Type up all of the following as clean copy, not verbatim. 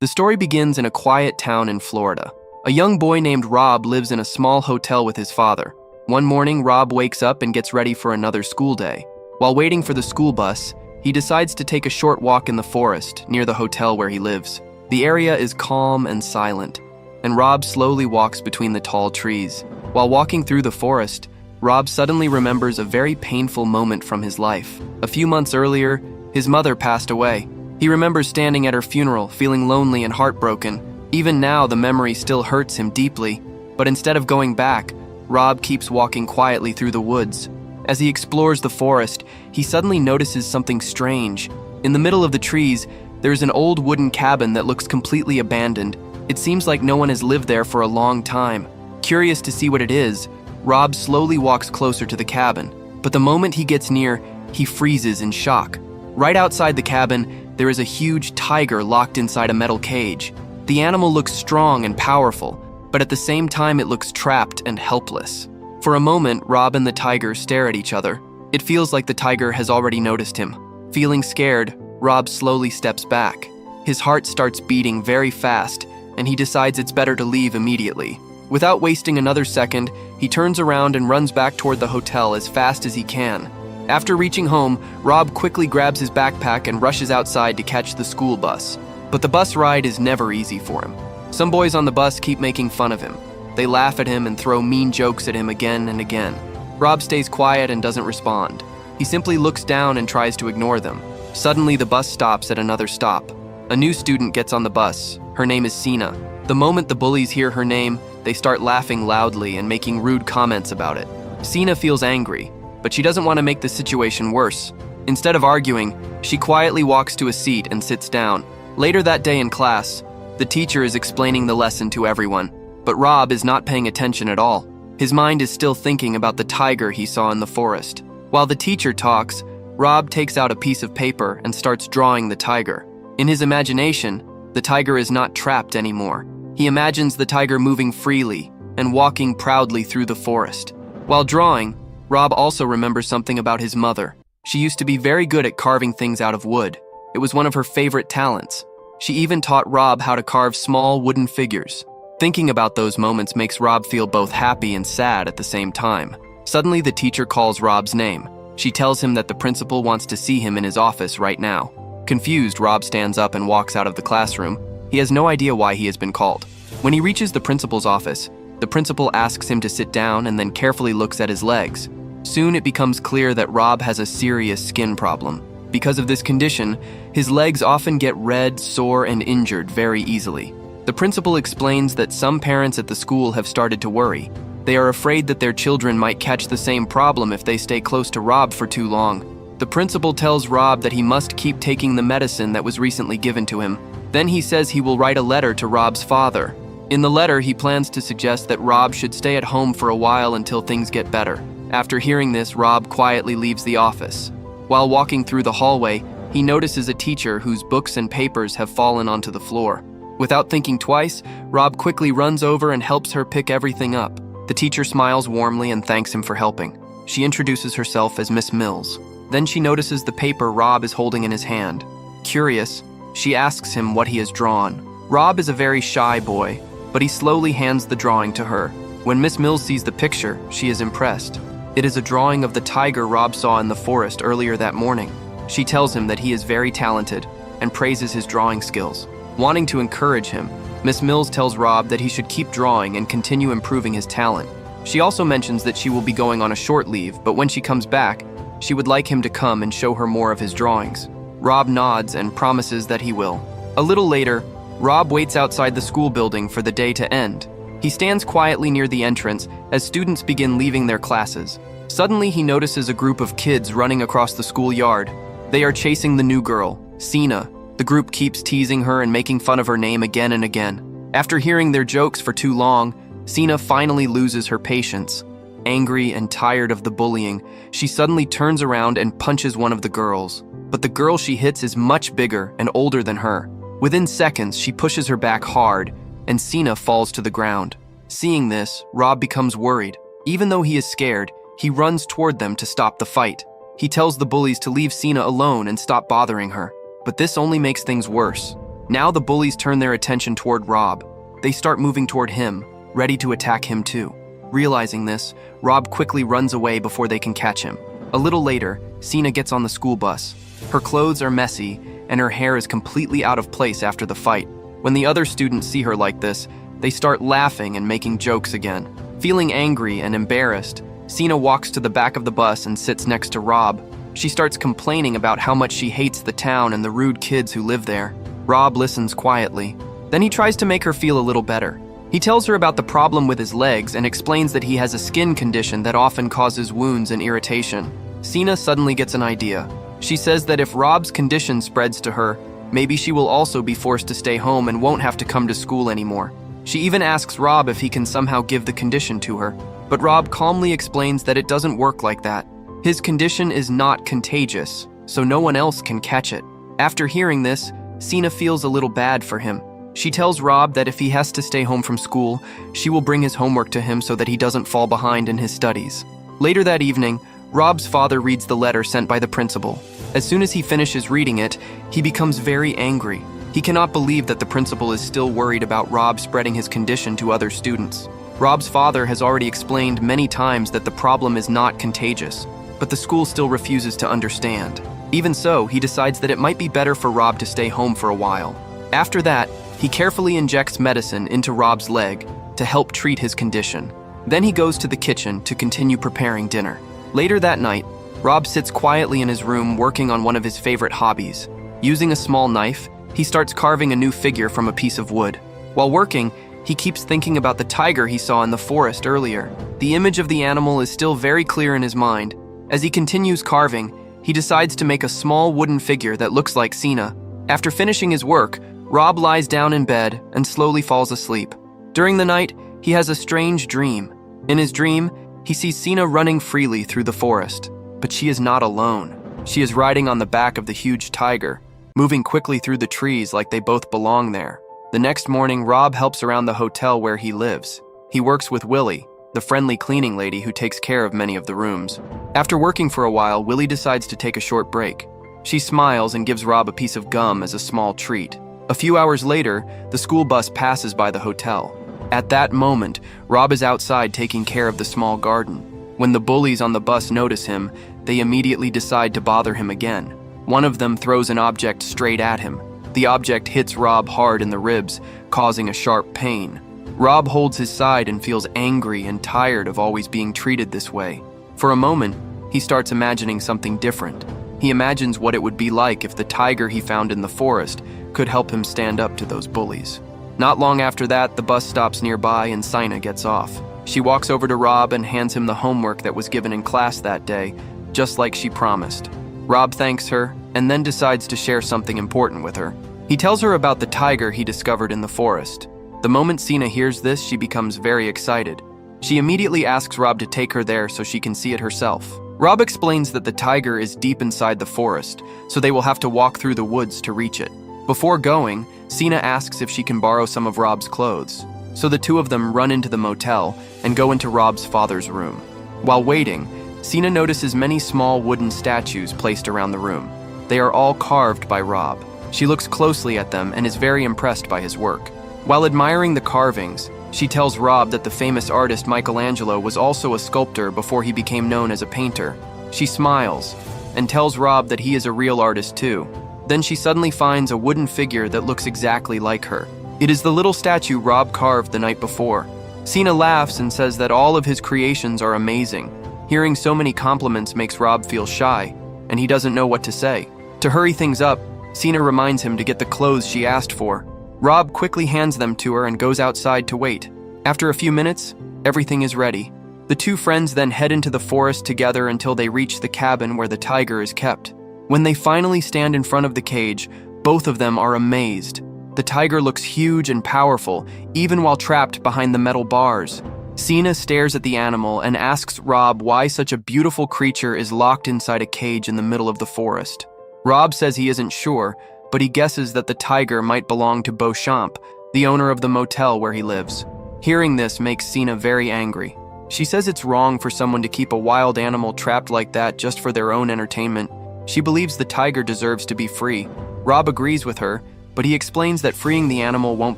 The story begins in a quiet town in Florida. A young boy named Rob lives in a small hotel with his father. One morning, Rob wakes up and gets ready for another school day. While waiting for the school bus, he decides to take a short walk in the forest near the hotel where he lives. The area is calm and silent, and Rob slowly walks between the tall trees. While walking through the forest, Rob suddenly remembers a very painful moment from his life. A few months earlier, his mother passed away. He remembers standing at her funeral, feeling lonely and heartbroken. Even now, the memory still hurts him deeply, but instead of going back, Rob keeps walking quietly through the woods. As he explores the forest, he suddenly notices something strange. In the middle of the trees, there's an old wooden cabin that looks completely abandoned. It seems like no one has lived there for a long time. Curious to see what it is, Rob slowly walks closer to the cabin, but the moment he gets near, he freezes in shock. Right outside the cabin, there is a huge tiger locked inside a metal cage. The animal looks strong and powerful, but at the same time it looks trapped and helpless. For a moment, Rob and the tiger stare at each other. It feels like the tiger has already noticed him. Feeling scared, Rob slowly steps back. His heart starts beating very fast, and he decides it's better to leave immediately. Without wasting another second, he turns around and runs back toward the hotel as fast as he can. After reaching home, Rob quickly grabs his backpack and rushes outside to catch the school bus. But the bus ride is never easy for him. Some boys on the bus keep making fun of him. They laugh at him and throw mean jokes at him again and again. Rob stays quiet and doesn't respond. He simply looks down and tries to ignore them. Suddenly, the bus stops at another stop. A new student gets on the bus. Her name is Sina. The moment the bullies hear her name, they start laughing loudly and making rude comments about it. Sina feels angry, but she doesn't want to make the situation worse. Instead of arguing, she quietly walks to a seat and sits down. Later that day in class, the teacher is explaining the lesson to everyone, but Rob is not paying attention at all. His mind is still thinking about the tiger he saw in the forest. While the teacher talks, Rob takes out a piece of paper and starts drawing the tiger. In his imagination, the tiger is not trapped anymore. He imagines the tiger moving freely and walking proudly through the forest. While drawing, Rob also remembers something about his mother. She used to be very good at carving things out of wood. It was one of her favorite talents. She even taught Rob how to carve small wooden figures. Thinking about those moments makes Rob feel both happy and sad at the same time. Suddenly, the teacher calls Rob's name. She tells him that the principal wants to see him in his office right now. Confused, Rob stands up and walks out of the classroom. He has no idea why he has been called. When he reaches the principal's office, the principal asks him to sit down and then carefully looks at his legs. Soon it becomes clear that Rob has a serious skin problem. Because of this condition, his legs often get red, sore, and injured very easily. The principal explains that some parents at the school have started to worry. They are afraid that their children might catch the same problem if they stay close to Rob for too long. The principal tells Rob that he must keep taking the medicine that was recently given to him. Then he says he will write a letter to Rob's father. In the letter, he plans to suggest that Rob should stay at home for a while until things get better. After hearing this, Rob quietly leaves the office. While walking through the hallway, he notices a teacher whose books and papers have fallen onto the floor. Without thinking twice, Rob quickly runs over and helps her pick everything up. The teacher smiles warmly and thanks him for helping. She introduces herself as Miss Mills. Then she notices the paper Rob is holding in his hand. Curious, she asks him what he has drawn. Rob is a very shy boy, but he slowly hands the drawing to her. When Miss Mills sees the picture, she is impressed. It is a drawing of the tiger Rob saw in the forest earlier that morning. She tells him that he is very talented and praises his drawing skills. Wanting to encourage him, Miss Mills tells Rob that he should keep drawing and continue improving his talent. She also mentions that she will be going on a short leave, but when she comes back, she would like him to come and show her more of his drawings. Rob nods and promises that he will. A little later, Rob waits outside the school building for the day to end. He stands quietly near the entrance as students begin leaving their classes. Suddenly, he notices a group of kids running across the schoolyard. They are chasing the new girl, Sina. The group keeps teasing her and making fun of her name again and again. After hearing their jokes for too long, Sina finally loses her patience. Angry and tired of the bullying, she suddenly turns around and punches one of the girls. But the girl she hits is much bigger and older than her. Within seconds, she pushes her back hard, and Sina falls to the ground. Seeing this, Rob becomes worried. Even though he is scared, he runs toward them to stop the fight. He tells the bullies to leave Sina alone and stop bothering her. But this only makes things worse. Now the bullies turn their attention toward Rob. They start moving toward him, ready to attack him too. Realizing this, Rob quickly runs away before they can catch him. A little later, Sina gets on the school bus. Her clothes are messy, and her hair is completely out of place after the fight. When the other students see her like this, they start laughing and making jokes again. Feeling angry and embarrassed, Sina walks to the back of the bus and sits next to Rob. She starts complaining about how much she hates the town and the rude kids who live there. Rob listens quietly. Then he tries to make her feel a little better. He tells her about the problem with his legs and explains that he has a skin condition that often causes wounds and irritation. Sina suddenly gets an idea. She says that if Rob's condition spreads to her, maybe she will also be forced to stay home and won't have to come to school anymore. She even asks Rob if he can somehow give the condition to her, but Rob calmly explains that it doesn't work like that. His condition is not contagious, so no one else can catch it. After hearing this, Sina feels a little bad for him. She tells Rob that if he has to stay home from school, she will bring his homework to him so that he doesn't fall behind in his studies. Later that evening, Rob's father reads the letter sent by the principal. As soon as he finishes reading it, he becomes very angry. He cannot believe that the principal is still worried about Rob spreading his condition to other students. Rob's father has already explained many times that the problem is not contagious, but the school still refuses to understand. Even so, he decides that it might be better for Rob to stay home for a while. After that, he carefully injects medicine into Rob's leg to help treat his condition. Then he goes to the kitchen to continue preparing dinner. Later that night, Rob sits quietly in his room working on one of his favorite hobbies. Using a small knife, he starts carving a new figure from a piece of wood. While working, he keeps thinking about the tiger he saw in the forest earlier. The image of the animal is still very clear in his mind. As he continues carving, he decides to make a small wooden figure that looks like Sina. After finishing his work, Rob lies down in bed and slowly falls asleep. During the night, he has a strange dream. In his dream, he sees Sina running freely through the forest, but she is not alone. She is riding on the back of the huge tiger, moving quickly through the trees like they both belong there. The next morning, Rob helps around the hotel where he lives. He works with Willie, the friendly cleaning lady who takes care of many of the rooms. After working for a while, Willie decides to take a short break. She smiles and gives Rob a piece of gum as a small treat. A few hours later, the school bus passes by the hotel. At that moment, Rob is outside taking care of the small garden. When the bullies on the bus notice him, they immediately decide to bother him again. One of them throws an object straight at him. The object hits Rob hard in the ribs, causing a sharp pain. Rob holds his side and feels angry and tired of always being treated this way. For a moment, he starts imagining something different. He imagines what it would be like if the tiger he found in the forest could help him stand up to those bullies. Not long after that, the bus stops nearby and Sina gets off. She walks over to Rob and hands him the homework that was given in class that day, just like she promised. Rob thanks her and then decides to share something important with her. He tells her about the tiger he discovered in the forest. The moment Sina hears this, she becomes very excited. She immediately asks Rob to take her there so she can see it herself. Rob explains that the tiger is deep inside the forest, so they will have to walk through the woods to reach it. Before going, Sina asks if she can borrow some of Rob's clothes. So the two of them run into the motel and go into Rob's father's room. While waiting, Sina notices many small wooden statues placed around the room. They are all carved by Rob. She looks closely at them and is very impressed by his work. While admiring the carvings, she tells Rob that the famous artist Michelangelo was also a sculptor before he became known as a painter. She smiles and tells Rob that he is a real artist too. Then she suddenly finds a wooden figure that looks exactly like her. It is the little statue Rob carved the night before. Sina laughs and says that all of his creations are amazing. Hearing so many compliments makes Rob feel shy, and he doesn't know what to say. To hurry things up, Sina reminds him to get the clothes she asked for. Rob quickly hands them to her and goes outside to wait. After a few minutes, everything is ready. The two friends then head into the forest together until they reach the cabin where the tiger is kept. When they finally stand in front of the cage, both of them are amazed. The tiger looks huge and powerful, even while trapped behind the metal bars. Sina stares at the animal and asks Rob why such a beautiful creature is locked inside a cage in the middle of the forest. Rob says he isn't sure, but he guesses that the tiger might belong to Beauchamp, the owner of the motel where he lives. Hearing this makes Sina very angry. She says it's wrong for someone to keep a wild animal trapped like that just for their own entertainment. She believes the tiger deserves to be free. Rob agrees with her, but he explains that freeing the animal won't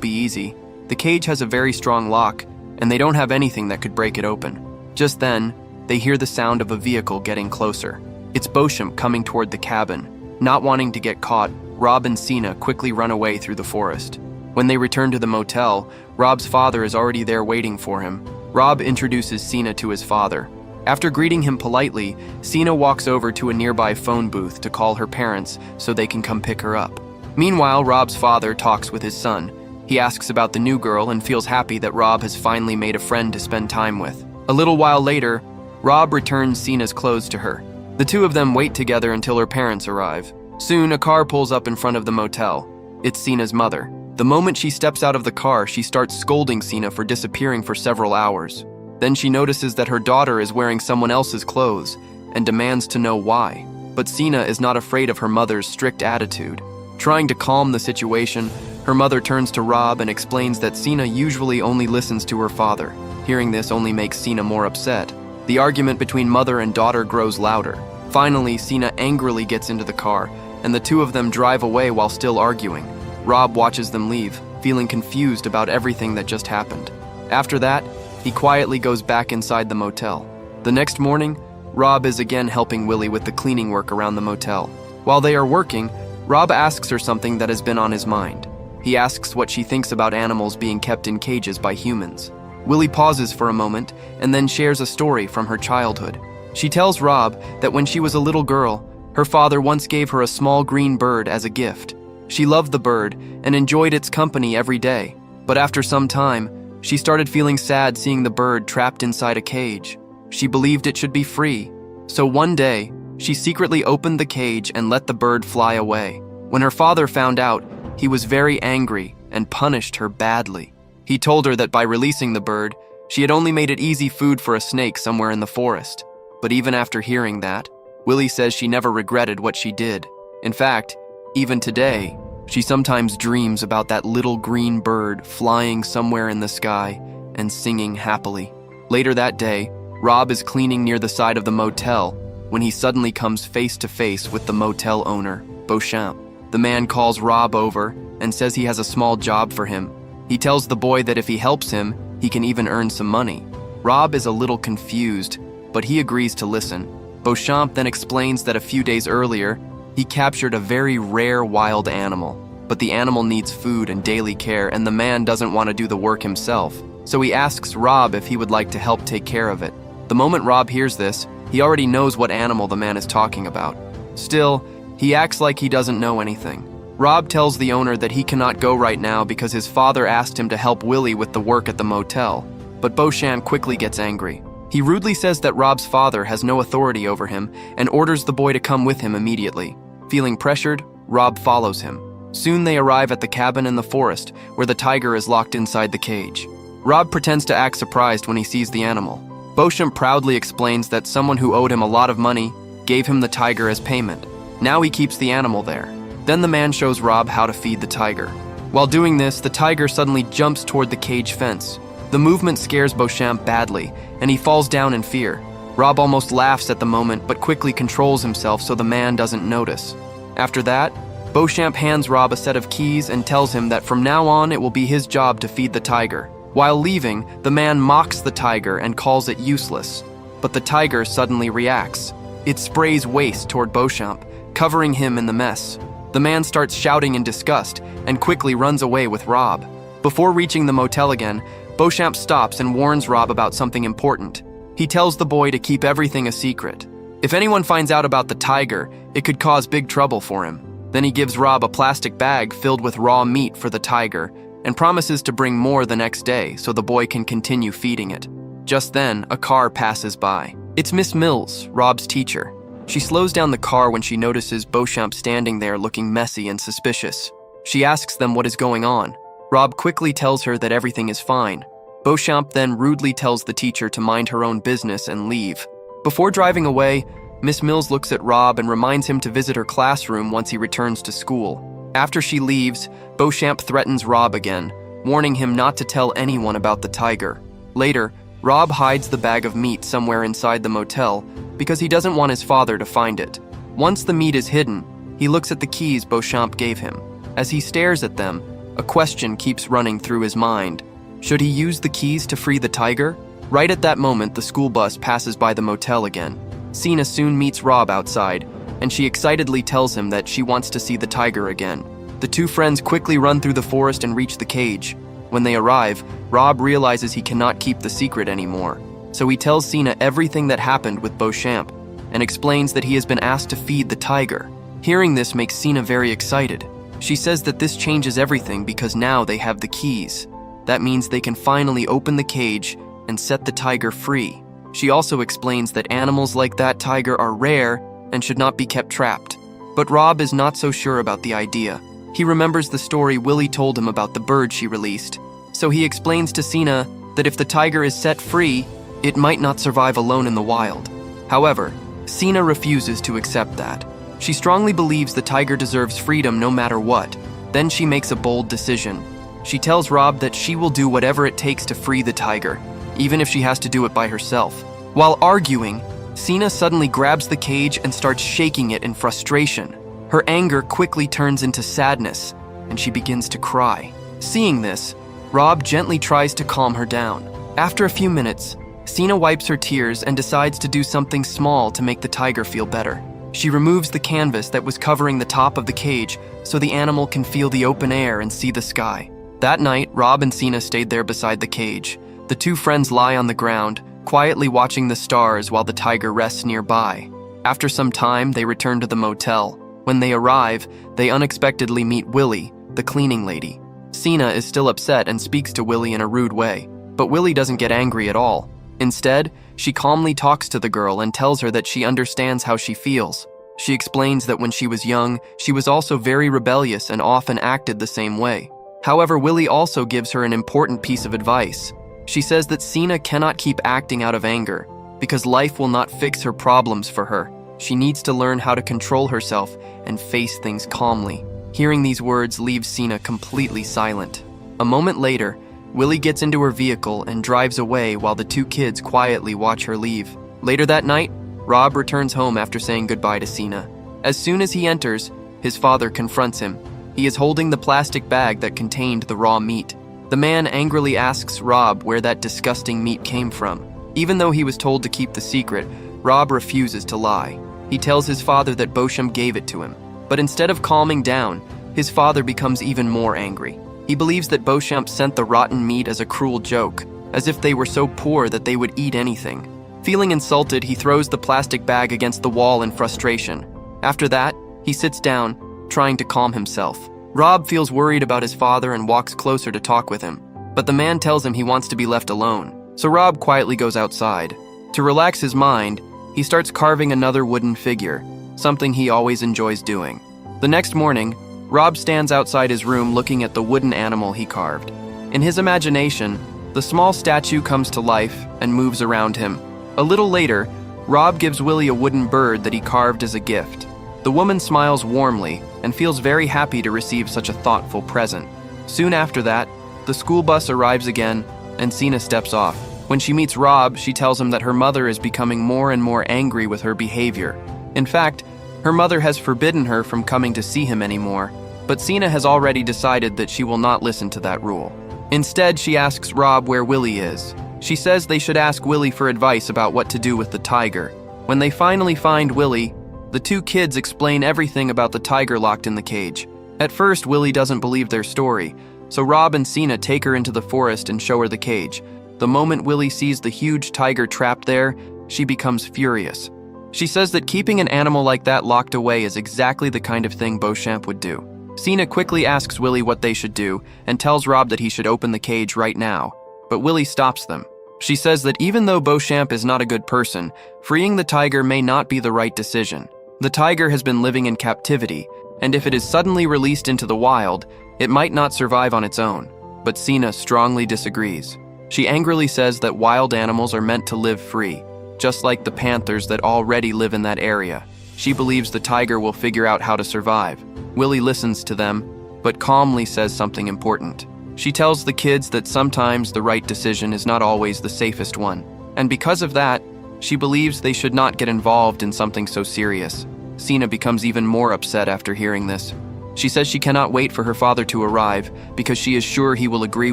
be easy. The cage has a very strong lock, and they don't have anything that could break it open. Just then, they hear the sound of a vehicle getting closer. It's Beauchamp coming toward the cabin. Not wanting to get caught, Rob and Sina quickly run away through the forest. When they return to the motel, Rob's father is already there waiting for him. Rob introduces Sina to his father. After greeting him politely, Sina walks over to a nearby phone booth to call her parents so they can come pick her up. Meanwhile, Rob's father talks with his son. He asks about the new girl and feels happy that Rob has finally made a friend to spend time with. A little while later, Rob returns Sina's clothes to her. The two of them wait together until her parents arrive. Soon, a car pulls up in front of the motel. It's Sina's mother. The moment she steps out of the car, she starts scolding Sina for disappearing for several hours. Then she notices that her daughter is wearing someone else's clothes and demands to know why. But Sina is not afraid of her mother's strict attitude. Trying to calm the situation, her mother turns to Rob and explains that Sina usually only listens to her father. Hearing this only makes Sina more upset. The argument between mother and daughter grows louder. Finally, Sina angrily gets into the car, and the two of them drive away while still arguing. Rob watches them leave, feeling confused about everything that just happened. After that, he quietly goes back inside the motel. The next morning, Rob is again helping Willie with the cleaning work around the motel. While they are working, Rob asks her something that has been on his mind. He asks what she thinks about animals being kept in cages by humans. Willie pauses for a moment and then shares a story from her childhood. She tells Rob that when she was a little girl, her father once gave her a small green bird as a gift. She loved the bird and enjoyed its company every day, but after some time, she started feeling sad seeing the bird trapped inside a cage. She believed it should be free. So one day, she secretly opened the cage and let the bird fly away. When her father found out, he was very angry and punished her badly. He told her that by releasing the bird, she had only made it easy food for a snake somewhere in the forest. But even after hearing that, Willie says she never regretted what she did. In fact, even today, she sometimes dreams about that little green bird flying somewhere in the sky and singing happily. Later that day, Rob is cleaning near the side of the motel when he suddenly comes face to face with the motel owner, Beauchamp. The man calls Rob over and says he has a small job for him. He tells the boy that if he helps him, he can even earn some money. Rob is a little confused, but he agrees to listen. Beauchamp then explains that a few days earlier, he captured a very rare wild animal, but the animal needs food and daily care, and the man doesn't want to do the work himself. So he asks Rob if he would like to help take care of it. The moment Rob hears this, he already knows what animal the man is talking about. Still, he acts like he doesn't know anything. Rob tells the owner that he cannot go right now because his father asked him to help Willie with the work at the motel, but Beauchamp quickly gets angry. He rudely says that Rob's father has no authority over him and orders the boy to come with him immediately. Feeling pressured, Rob follows him. Soon they arrive at the cabin in the forest where the tiger is locked inside the cage. Rob pretends to act surprised when he sees the animal. Beauchamp proudly explains that someone who owed him a lot of money gave him the tiger as payment. Now he keeps the animal there. Then the man shows Rob how to feed the tiger. While doing this, the tiger suddenly jumps toward the cage fence. The movement scares Beauchamp badly, and he falls down in fear. Rob almost laughs at the moment, but quickly controls himself so the man doesn't notice. After that, Beauchamp hands Rob a set of keys and tells him that from now on it will be his job to feed the tiger. While leaving, the man mocks the tiger and calls it useless. But the tiger suddenly reacts. It sprays waste toward Beauchamp, covering him in the mess. The man starts shouting in disgust and quickly runs away with Rob. Before reaching the motel again, Beauchamp stops and warns Rob about something important. He tells the boy to keep everything a secret. If anyone finds out about the tiger, it could cause big trouble for him. Then he gives Rob a plastic bag filled with raw meat for the tiger and promises to bring more the next day so the boy can continue feeding it. Just then, a car passes by. It's Miss Mills, Rob's teacher. She slows down the car when she notices Beauchamp standing there looking messy and suspicious. She asks them what is going on. Rob quickly tells her that everything is fine. Beauchamp then rudely tells the teacher to mind her own business and leave. Before driving away, Miss Mills looks at Rob and reminds him to visit her classroom once he returns to school. After she leaves, Beauchamp threatens Rob again, warning him not to tell anyone about the tiger. Later, Rob hides the bag of meat somewhere inside the motel because he doesn't want his father to find it. Once the meat is hidden, he looks at the keys Beauchamp gave him. As he stares at them, a question keeps running through his mind. Should he use the keys to free the tiger? Right at that moment, the school bus passes by the motel again. Sina soon meets Rob outside, and she excitedly tells him that she wants to see the tiger again. The two friends quickly run through the forest and reach the cage. When they arrive, Rob realizes he cannot keep the secret anymore. So he tells Sina everything that happened with Beauchamp and explains that he has been asked to feed the tiger. Hearing this makes Sina very excited. She says that this changes everything because now they have the keys. That means they can finally open the cage and set the tiger free. She also explains that animals like that tiger are rare and should not be kept trapped. But Rob is not so sure about the idea. He remembers the story Willie told him about the bird she released. So he explains to Sina that if the tiger is set free, it might not survive alone in the wild. However, Sina refuses to accept that. She strongly believes the tiger deserves freedom no matter what. Then she makes a bold decision. She tells Rob that she will do whatever it takes to free the tiger, even if she has to do it by herself. While arguing, Sina suddenly grabs the cage and starts shaking it in frustration. Her anger quickly turns into sadness, and she begins to cry. Seeing this, Rob gently tries to calm her down. After a few minutes, Sina wipes her tears and decides to do something small to make the tiger feel better. She removes the canvas that was covering the top of the cage so the animal can feel the open air and see the sky. That night, Rob and Sina stayed there beside the cage. The two friends lie on the ground, quietly watching the stars while the tiger rests nearby. After some time, they return to the motel. When they arrive, they unexpectedly meet Willie, the cleaning lady. Sina is still upset and speaks to Willie in a rude way, but Willie doesn't get angry at all. Instead, she calmly talks to the girl and tells her that she understands how she feels. She explains that when she was young, she was also very rebellious and often acted the same way. However, Willie also gives her an important piece of advice. She says that Sina cannot keep acting out of anger, because life will not fix her problems for her. She needs to learn how to control herself and face things calmly. Hearing these words leaves Sina completely silent. A moment later, Willie gets into her vehicle and drives away while the two kids quietly watch her leave. Later that night, Rob returns home after saying goodbye to Sina. As soon as he enters, his father confronts him. He is holding the plastic bag that contained the raw meat. The man angrily asks Rob where that disgusting meat came from. Even though he was told to keep the secret, Rob refuses to lie. He tells his father that Beauchamp gave it to him. But instead of calming down, his father becomes even more angry. He believes that Beauchamp sent the rotten meat as a cruel joke, as if they were so poor that they would eat anything. Feeling insulted, he throws the plastic bag against the wall in frustration. After that, he sits down, trying to calm himself. Rob feels worried about his father and walks closer to talk with him, but the man tells him he wants to be left alone. So Rob quietly goes outside. To relax his mind, he starts carving another wooden figure, something he always enjoys doing. The next morning, Rob stands outside his room looking at the wooden animal he carved. In his imagination, the small statue comes to life and moves around him. A little later, Rob gives Willie a wooden bird that he carved as a gift. The woman smiles warmly and feels very happy to receive such a thoughtful present. Soon after that, the school bus arrives again and Sina steps off. When she meets Rob, she tells him that her mother is becoming more and more angry with her behavior. In fact, her mother has forbidden her from coming to see him anymore, but Sina has already decided that she will not listen to that rule. Instead, she asks Rob where Willie is. She says they should ask Willie for advice about what to do with the tiger. When they finally find Willie, the two kids explain everything about the tiger locked in the cage. At first, Willie doesn't believe their story, so Rob and Sina take her into the forest and show her the cage. The moment Willie sees the huge tiger trapped there, she becomes furious. She says that keeping an animal like that locked away is exactly the kind of thing Beauchamp would do. Sina quickly asks Willie what they should do and tells Rob that he should open the cage right now, but Willie stops them. She says that even though Beauchamp is not a good person, freeing the tiger may not be the right decision. The tiger has been living in captivity, and if it is suddenly released into the wild, it might not survive on its own. But Sina strongly disagrees. She angrily says that wild animals are meant to live free, just like the panthers that already live in that area. She believes the tiger will figure out how to survive. Willie listens to them, but calmly says something important. She tells the kids that sometimes the right decision is not always the safest one, and because of that, she believes they should not get involved in something so serious. Sina becomes even more upset after hearing this. She says she cannot wait for her father to arrive because she is sure he will agree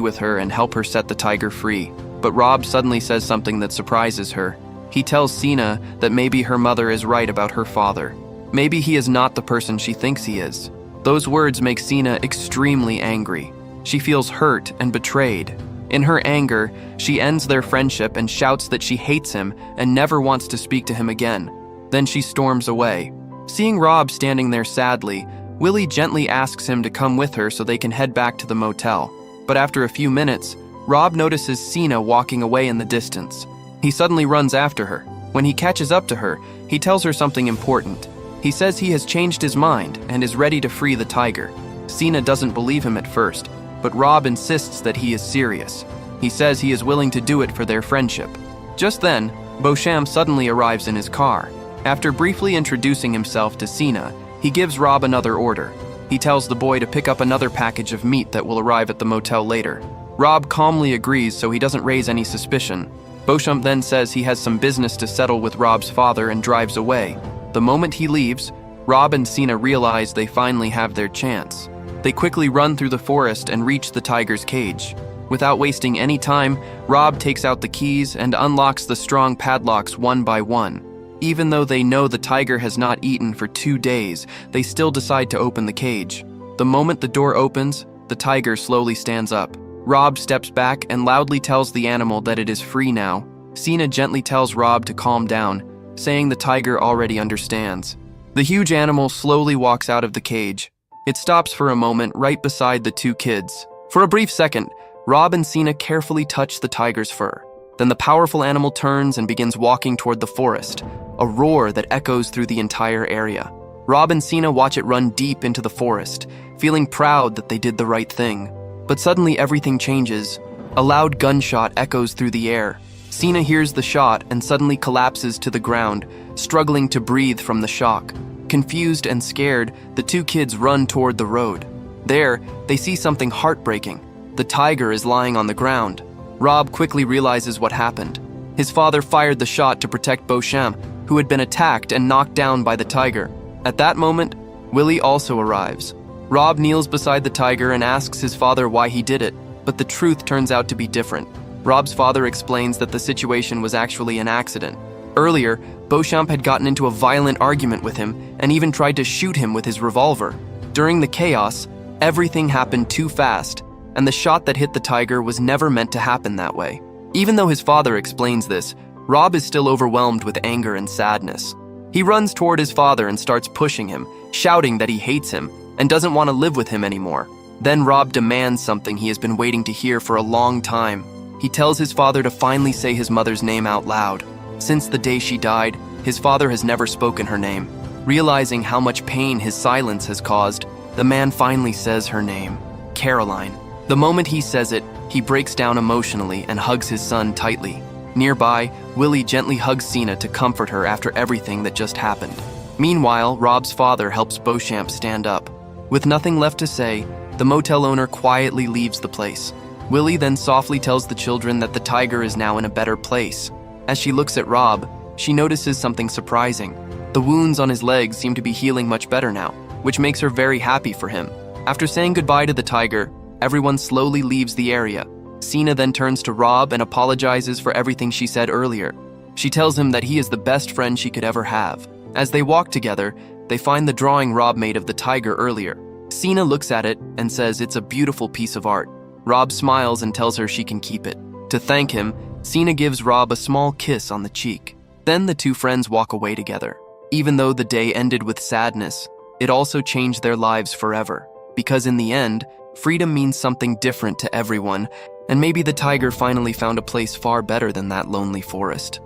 with her and help her set the tiger free. But Rob suddenly says something that surprises her. He tells Sina that maybe her mother is right about her father. Maybe he is not the person she thinks he is. Those words make Sina extremely angry. She feels hurt and betrayed. In her anger, she ends their friendship and shouts that she hates him and never wants to speak to him again. Then she storms away. Seeing Rob standing there sadly, Willie gently asks him to come with her so they can head back to the motel. But after a few minutes, Rob notices Sina walking away in the distance. He suddenly runs after her. When he catches up to her, he tells her something important. He says he has changed his mind and is ready to free the tiger. Sina doesn't believe him at first, but Rob insists that he is serious. He says he is willing to do it for their friendship. Just then, Beauchamp suddenly arrives in his car. After briefly introducing himself to Sina, he gives Rob another order. He tells the boy to pick up another package of meat that will arrive at the motel later. Rob calmly agrees so he doesn't raise any suspicion. Beauchamp then says he has some business to settle with Rob's father and drives away. The moment he leaves, Rob and Sina realize they finally have their chance. They quickly run through the forest and reach the tiger's cage. Without wasting any time, Rob takes out the keys and unlocks the strong padlocks one by one. Even though they know the tiger has not eaten for 2 days, they still decide to open the cage. The moment the door opens, the tiger slowly stands up. Rob steps back and loudly tells the animal that it is free now. Sina gently tells Rob to calm down, saying the tiger already understands. The huge animal slowly walks out of the cage. It stops for a moment right beside the two kids. For a brief second, Rob and Sina carefully touch the tiger's fur. Then the powerful animal turns and begins walking toward the forest, a roar that echoes through the entire area. Rob and Sina watch it run deep into the forest, feeling proud that they did the right thing. But suddenly everything changes. A loud gunshot echoes through the air. Sina hears the shot and suddenly collapses to the ground, struggling to breathe from the shock. Confused and scared, the two kids run toward the road. There, they see something heartbreaking. The tiger is lying on the ground. Rob quickly realizes what happened. His father fired the shot to protect Beauchamp, who had been attacked and knocked down by the tiger. At that moment, Willie also arrives. Rob kneels beside the tiger and asks his father why he did it, but the truth turns out to be different. Rob's father explains that the situation was actually an accident. Earlier, Beauchamp had gotten into a violent argument with him and even tried to shoot him with his revolver. During the chaos, everything happened too fast, and the shot that hit the tiger was never meant to happen that way. Even though his father explains this, Rob is still overwhelmed with anger and sadness. He runs toward his father and starts pushing him, shouting that he hates him and doesn't want to live with him anymore. Then Rob demands something he has been waiting to hear for a long time. He tells his father to finally say his mother's name out loud. Since the day she died, his father has never spoken her name. Realizing how much pain his silence has caused, the man finally says her name, Caroline. The moment he says it, he breaks down emotionally and hugs his son tightly. Nearby, Willie gently hugs Sina to comfort her after everything that just happened. Meanwhile, Rob's father helps Beauchamp stand up. With nothing left to say, the motel owner quietly leaves the place. Willie then softly tells the children that the tiger is now in a better place. As she looks at Rob, she notices something surprising. The wounds on his legs seem to be healing much better now, which makes her very happy for him. After saying goodbye to the tiger, everyone slowly leaves the area. Sina then turns to Rob and apologizes for everything she said earlier. She tells him that he is the best friend she could ever have. As they walk together, they find the drawing Rob made of the tiger earlier. Sina looks at it and says it's a beautiful piece of art. Rob smiles and tells her she can keep it. To thank him, Sina gives Rob a small kiss on the cheek. Then the two friends walk away together. Even though the day ended with sadness, it also changed their lives forever. Because in the end, freedom means something different to everyone, and maybe the tiger finally found a place far better than that lonely forest.